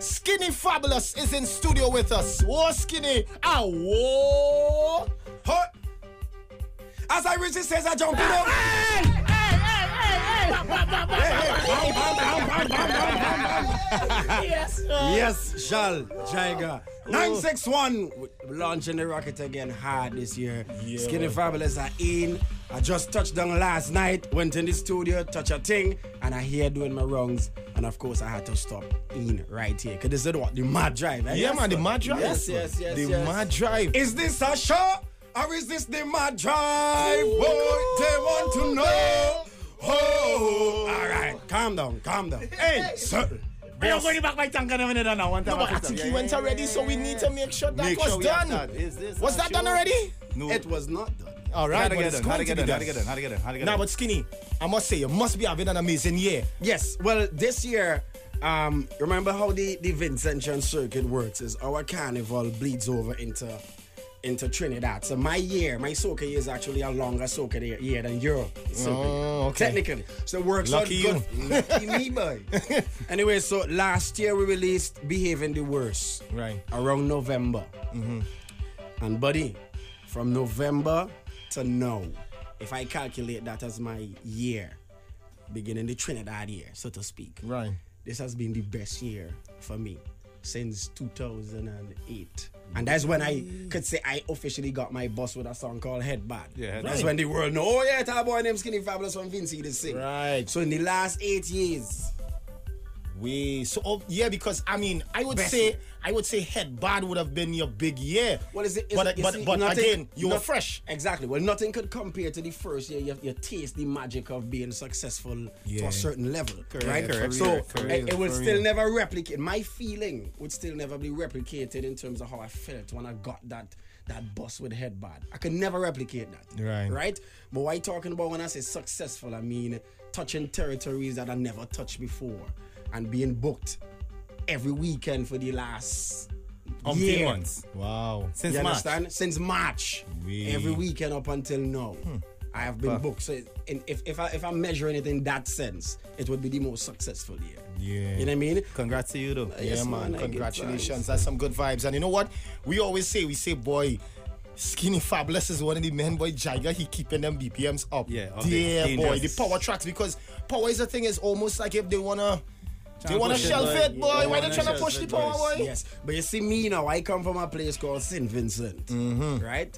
Skinny Fabulous is in studio with us. Whoa, Skinny. Ah, whoa. Huh. As I reach, it says I jump in up. Yes, Shal, Jaiga. 961. We're launching the rocket again hard this year. Yeah. Skinny Fabulous are in. I just touched down last night, went in the studio, touch a thing, and I hear doing my wrongs. And of course, I had to stop in right here. Because this is what? The Mad Drive. Eh? Yeah, man, the Mad Drive. Yes. The Mad Drive. Is this a show? Or is this the Mad Drive? Oh, they want to know. Oh, all right. Calm down. Hey, sir. I'm going back my tank and now. No, but I think he went already, so we need to make sure that was done. Was that done already? No. It was not done. All right, How to get done? Now, but Skinny, I must say, you must be having an amazing year. Yes. Well, this year, remember how the Vincentian circuit works is our carnival bleeds over into Trinidad. So my soca year is actually a longer soca year than your soca. Oh, okay. Technically. So it works Lucky out good. Lucky me, boy. Anyway, so last year we released Behaving the Worst. Right. Around November. Mm-hmm. And buddy, from November to now, if I calculate that as my year, beginning the Trinidad year, so to speak. Right. This has been the best year for me since 2008. And that's when I could say I officially got my bus with a song called Headbad. Yeah, that's when the world know, oh yeah, that boy named Skinny Fabulous from Vinci to sing. Right. So in the last 8 years, because I mean, I would say Headbad would have been your big year. What is it? But again, you were fresh. Exactly. Well, nothing could compare to the first year. You taste the magic of being successful to a certain level. Right? Correct. So it will still never replicate. My feeling would still never be replicated in terms of how I felt when I got that bus with Headbad. I could never replicate that. Right? But what I'm talking about when I say successful, I mean touching territories that I never touched before and being booked every weekend for the last year. Months. Wow. Since March. Understand? Since March. Every weekend up until now. I have been booked. So if I'm measuring it in that sense, it would be the most successful year. Yeah. You know what I mean? Congrats to you though. Yes, man. Congratulations. That's some good vibes. And you know what? We always say, boy, Skinny Fabulous is one of the men, boy. Jaiga, he keeping them BPMs up. Yeah, boy. The power tracks, because power is the thing, is almost like if they wanna shelf it, boy. Why they trying to push the power, boy? Yes. But you see me now, I come from a place called St. Vincent. Right?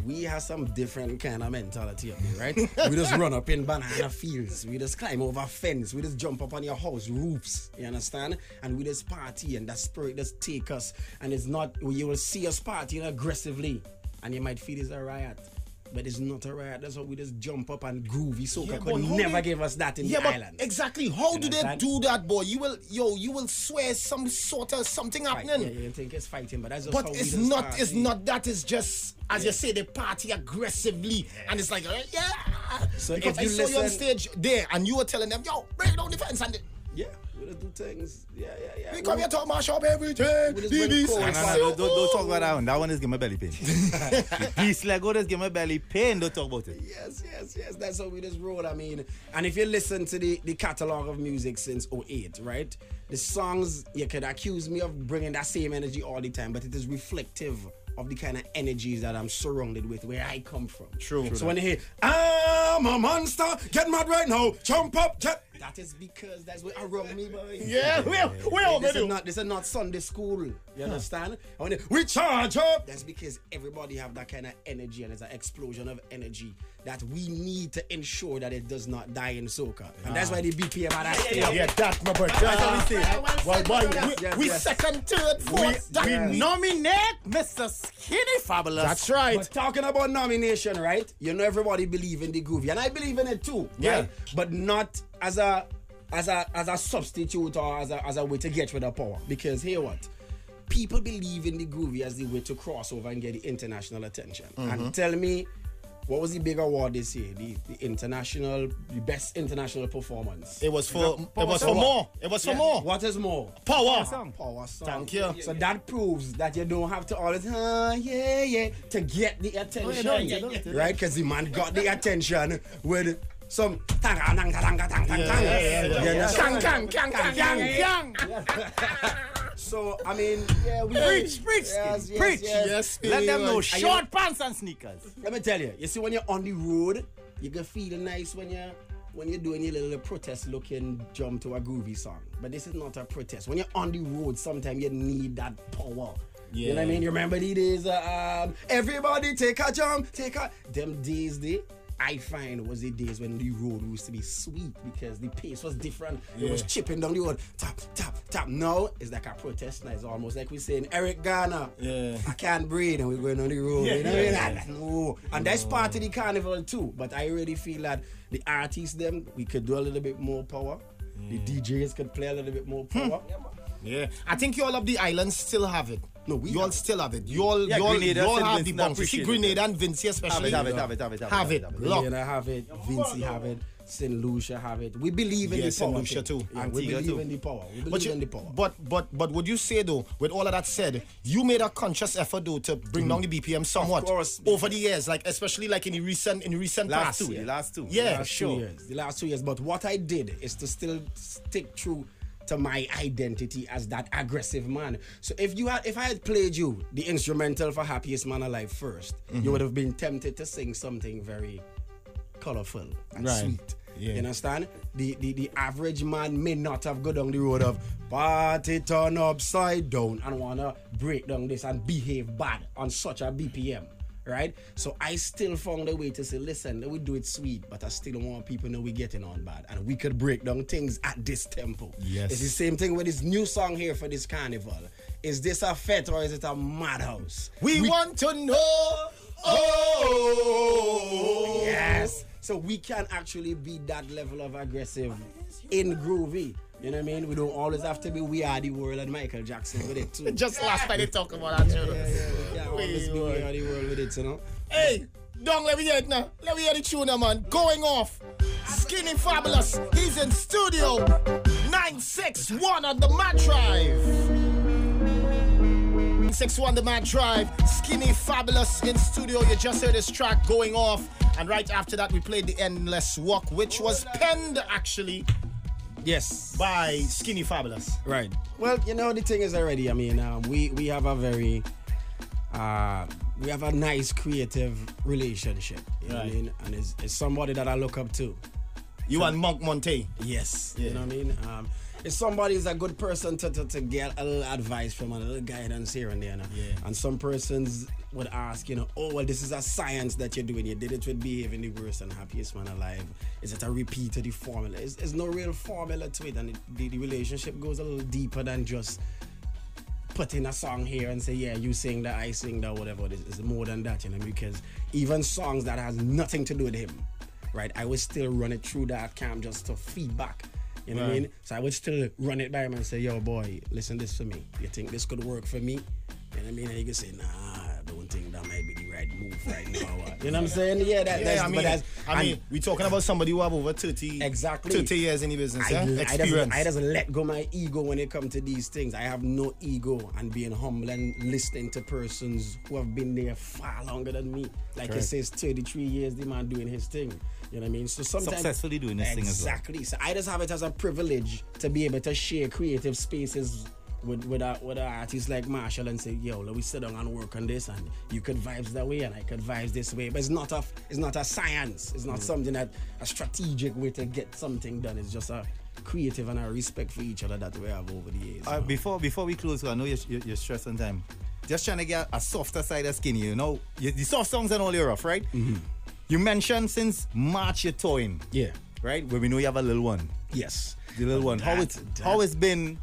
We have some different kind of mentality up here, right? We just run up in banana fields. We just climb over fence. We just jump up on your house roofs. You understand? And we just party, and that spirit just take us. And it's not, you will see us partying aggressively, and you might feel it's a riot. But it's not a riot. That's why we just jump up and groovy. Soca could never give us that in the island. Exactly. How do they do that, boy? You will swear some sort of something happening. Yeah, you think it's fighting, but that's just but how it's we not. party. It's not that. It's just, as you say, they party aggressively, and it's like, So because if you I saw you on listen, stage there, and you were telling them, yo, break down the fence, and yeah, we just do things. Yeah. we come here to mash up everything. BBC. Don't talk about that one. That one is give me belly pain. This Lego just give me belly pain. Don't talk about it. Yes. That's how we just roll. I mean, and if you listen to the catalog of music since 2008, right? The songs, you could accuse me of bringing that same energy all the time, but it is reflective of the kind of energies that I'm surrounded with, where I come from. True. So when you hear, I'm a monster, get mad right now, jump up, that is because that's what around me, boy. Yeah, this is not Sunday school. You understand? And when we charge up, that's because everybody have that kind of energy, and it's an explosion of energy that we need to ensure that it does not die in soca. And that's why the BPM are that stay up. Yeah, that's my boy. That's what we say. Well, we second, third, fourth. We nominate Mr. Skinny Fabulous. That's right. But talking about nomination, right? You know everybody believe in the groovy, and I believe in it too. Yeah. Right? But not as a substitute or as a way to get rid of power. Because hear what? People believe in the groovy as the way to cross over and get the international attention. And tell me, what was the big award this year? The best international performance. It was for more. What is more? Power song. Thank you. So that proves that you don't have to always to get the attention. Right? Because the man got the attention with some tang. So, I mean, yeah, we Preach, yes, preach. Yes, Let them know man. short pants and sneakers. Let me tell you, see when you're on the road, you can feel nice when you're doing your little protest looking jump to a groovy song. But this is not a protest. When you're on the road, sometimes you need that power. Yeah. You know what I mean? You remember the days, everybody take a jump, them days I find was the days when the road used to be sweet because the pace was different. It was chipping down the road, tap, tap, tap. Now it's like a protest. Now it's almost like we're saying, Eric Garner, I can't breathe, and we're going on the road. You know what I mean? No. And that's part of the carnival too. But I really feel that the artists, them, we could do a little bit more power. The DJs could play a little bit more power. Yeah, I think you all of the islands still have it. No, we you all have still have it. You all Grenada, have the St. bunks. Vincent See, appreciate Grenada and Vinci especially. Have it. Have it. Look. Grenada have it. Vinci have it. St. Lucia have it. We believe in the power. St. Lucia thing. too. Yeah, we believe in the power. We believe in the power. But would you say though, with all of that said, you made a conscious effort though to bring down the BPM somewhat Of course. over the years, like especially like in the recent Last past. two. Yeah, The last 2 years. But what I did is to still stick true to my identity as that aggressive man. So if I had played you the instrumental for Happiest Man Alive first, you would have been tempted to sing something very colorful and sweet. Yeah. You understand? The average man may not have gone down the road of party turn upside down and wanna break down this and behave bad on such a BPM. Right? So I still found a way to say, listen, we do it sweet, but I still want people to know we're getting on bad. And we could break down things at this tempo. Yes. It's the same thing with this new song here for this carnival. Is this a fete or is it a madhouse? We want to know. Oh, yes. So we can actually be that level of aggressive in groovy. You know what I mean? We don't always have to be We Are the World and Michael Jackson with it too. Just last time they talk about that. We can't always be We Are the World with it, you know? Hey, don't let me hear it now. Let me hear the tune, man. Going off. Skinny Fabulous. He's in studio 961 on the Mad Drive. 961 the Mad Drive. Skinny Fabulous in studio. You just heard this track Going Off. And right after that, we played The Endless Walk, which was penned actually. Yes. By Skinny Fabulous. Right. Well, you know, the thing is already, I mean, we have a very, we have a nice creative relationship. You know what I mean? And it's somebody that I look up to. You and Monk Monte. Yes. Yeah. You know what I mean? If somebody is a good person to get a little advice from, a little guidance here and there. Yeah. And some persons would ask, you know, oh, well, this is a science that you're doing. You did it with Behaving the Worst and Happiest Man Alive. Is it a repeat of the formula? There's no real formula to it. And the relationship goes a little deeper than just putting a song here and say, yeah, you sing that, I sing that, whatever. It's more than that, you know, because even songs that has nothing to do with him, right? I would still run it through that camp just to feedback. You know what I mean? So I would still run it by him and say, yo, boy, listen this for me. You think this could work for me? You know what I mean? And you can say, nah, I don't think that might be the right move right now. You know what I'm saying? Yeah, I mean, we're talking about somebody who have over 30 years in the business, experience. I doesn't let go my ego when it comes to these things. I have no ego and being humble and listening to persons who have been there far longer than me. Like it says, 33 years, the man doing his thing. You know what I mean? So sometimes successfully doing this thing as well. Exactly. So I just have it as a privilege to be able to share creative spaces with an artist like Marshall and say, yo, let me sit down and work on this, and you could vibes that way and I could vibes this way. But it's not a science. It's not something that a strategic way to get something done. It's just a creative and a respect for each other that we have over the years. Before we close, I know you're stressed on time. Just trying to get a softer side of Skinny, you know. The soft songs and all you're rough, right? Mm-hmm. You mentioned since March you're touring. Yeah. Right? Where we know you have a little one. Yes. The little one. How it's been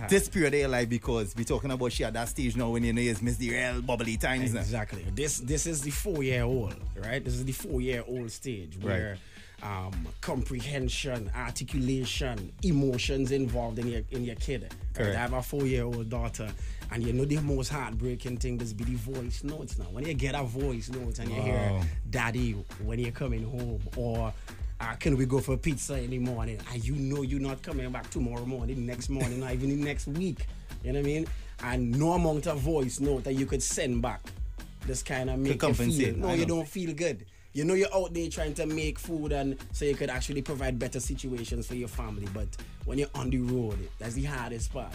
this period of your life, because we're talking about she at that stage now when you know it's missed the real bubbly times. Exactly. Now. This is the 4-year-old, right? This is the 4-year-old stage where comprehension, articulation, emotions involved in your kid. Right? I have a 4-year-old daughter, and you know the most heartbreaking thing is be the voice notes now. When you get a voice note and you hear daddy when you're coming home, or can we go for pizza in the morning? And you know you're not coming back tomorrow morning, next morning, or even the next week. You know what I mean? And no amount of voice note that you could send back just kind of make you feel. No, you don't feel good. You know you're out there trying to make food and so you could actually provide better situations for your family. But when you're on the road, that's the hardest part.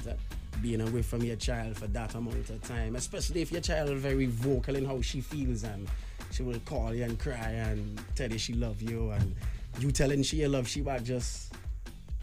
being away from your child for that amount of time, especially if your child is very vocal in how she feels, and she will call you and cry and tell you she love you, and you telling she love she back just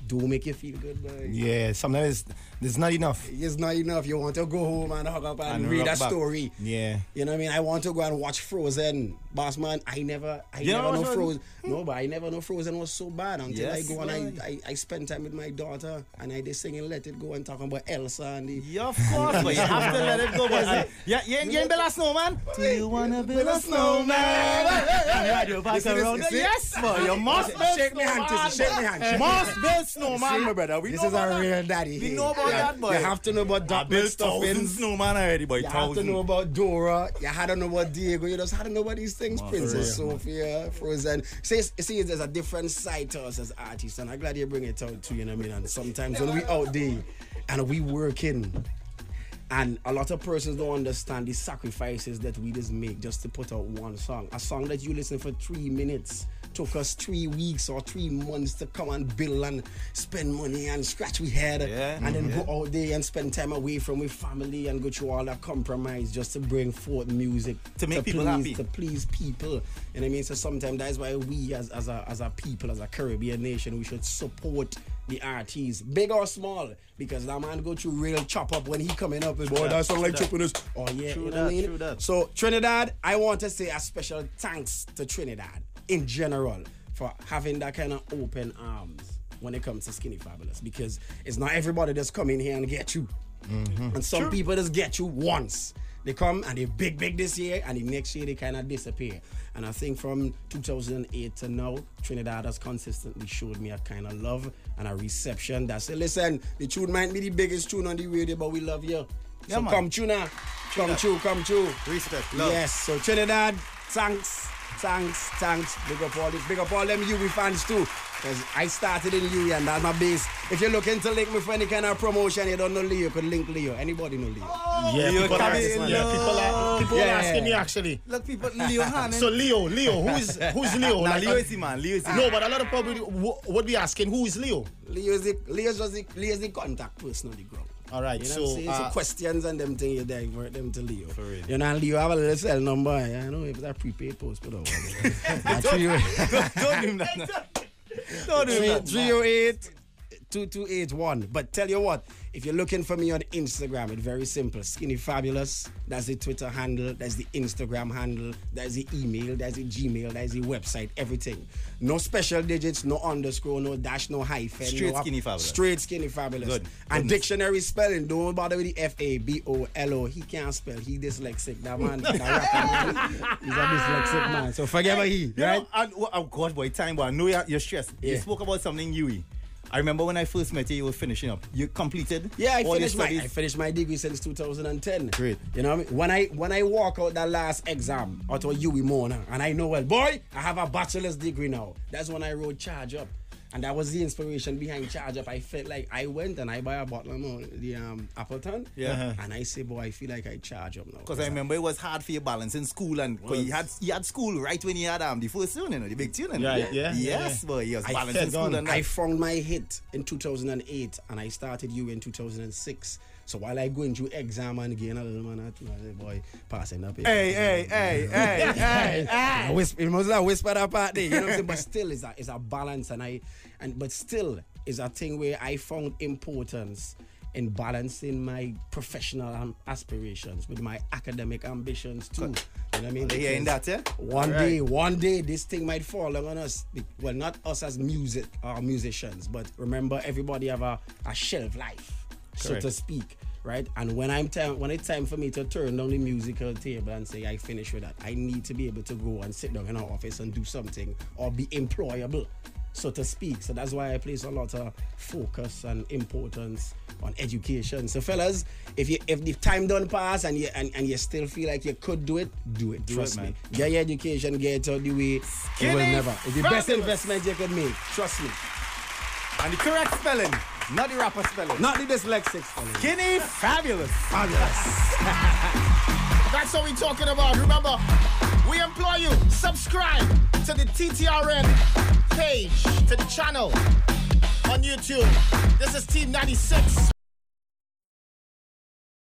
do make you feel good, boy. Yeah, sometimes it's not enough. It's not enough. You want to go home and hug up and read a story. Yeah. You know what I mean? I want to go and watch Frozen. Boss man, I never know Frozen. No, but I never know Frozen was so bad until I go and I spend time with my daughter and they singing Let It Go and talking about Elsa and the... Yeah, of course, but you have to let it go. But you ain't build a snowman? Do you want to build a snowman? You back around. Yes, but you must build Shake me hand, shake me hand. Must build snowman, my brother. This is a real daddy. We know about that, boy. You have to know about Duck stuff in snowman already, boy. You have to know about Dora. You had to know about Diego. You just had to know about these things. Princess Sophia, Frozen. See, there's a different side to us as artists, and I'm glad you bring it out too, you know what I mean? And sometimes when we out there and we working, and a lot of persons don't understand the sacrifices that we just make just to put out one song. A song that you listen for 3 minutes took us 3 weeks or 3 months to come and build and spend money and scratch we head and then go out there and spend time away from our family and go through all that compromise just to bring forth music to make people happy, to please people. You know what I mean? So sometimes that's why we as a people, as a Caribbean nation, we should support the artists, big or small, because that man go through real chop up when he coming up and boy, that sound like chopping us. Oh yeah, true, you know that, what I mean? True that. So Trinidad, I want to say a special thanks to Trinidad in general for having that kind of open arms when it comes to Skinny Fabulous, because it's not everybody that's come in here and get you. And some people just get you once. They come and they big this year, and the next year they kind of disappear. And I think from 2008 to now, Trinidad has consistently showed me a kind of love and a reception that say, listen, the tune might be the biggest tune on the radio, but we love you. Yeah, so man. come true now. Come true. Respect, love. Yes, so Trinidad, thanks. Big up all them UB fans too. Because I started in UB and that's my base. If you're looking to link me for any kind of promotion, you don't know Leo, you could link Leo. Anybody know Leo? Yeah, Leo people are asking me actually. Look, people, Leo Han. So Leo, who's Leo? Nah, Like, Leo is the man. no, but a lot of people would be asking, who is Leo? Leo's the contact person on the ground. All right, You know what I'm saying? So questions and them things, you divert them to Leo. For real. You know, Leo have a little cell number. I know if it's a prepaid post, but Don't do him that. Don't do him that. 308 2281. But tell you what, if you're looking for me on Instagram, it's very simple. Skinny Fabulous. That's the Twitter handle. That's the Instagram handle. That's the email. That's the Gmail. That's the website. Everything. No special digits. No underscore. No dash. No hyphen. Straight Skinny Fabulous. Straight Skinny Fabulous. Good. And dictionary spelling. Don't bother with the FABOLO. He can't spell. He dyslexic. That man. That rapper man. He's a dyslexic man. So forget about he. Right? Oh God, boy, time, boy. I know you're stressed. You Yeah. spoke about something Yui. I remember when I first met you, you were finishing up. You completed? Yeah, I all your finished my degree since 2010. Great. You know what I mean? When I walk out that last exam out of UWI Mona, and I know, well, boy, I have a bachelor's degree now. That's when I wrote Charge Up. And that was the inspiration behind Charge Up. I felt like I went and I buy a bottle of the Appleton. Yeah. And I say, boy, I feel like I charge up now. Because I remember it was hard for you balance in school, and you had school right when you had the first tune, the big tune. Right, yeah. Yes, boy, you was balancing school and that. I found my hit in 2008 and I started you in 2006. So while I go into exam and gain a little man, I say, boy, passing up. Hey. It must have whispered that part there, you know what I'm saying? But still, it's a balance, but still, is a thing where I found importance in balancing my professional aspirations with my academic ambitions too. You know what I mean? Hearing that, yeah? One day, this thing might fall on us. Well, not us as musicians, but remember, everybody have a shelf life, so to speak. Right, and when it's time for me to turn down the musical table and say I finish with that, I need to be able to go and sit down in our office and do something or be employable, so to speak. So that's why I place a lot of focus and importance on education. So fellas, if the time don't pass and you still feel like you could do it. Trust me. Get your education, get it out the way. It will never. It's the best investment you could make. Trust me. And the correct spelling. Not the rapper spelling. Not the dyslexic spelling. Skinny Fabulous. That's what we're talking about. Remember, we implore you, subscribe to the TTRN page, to the channel on YouTube. This is Team 96.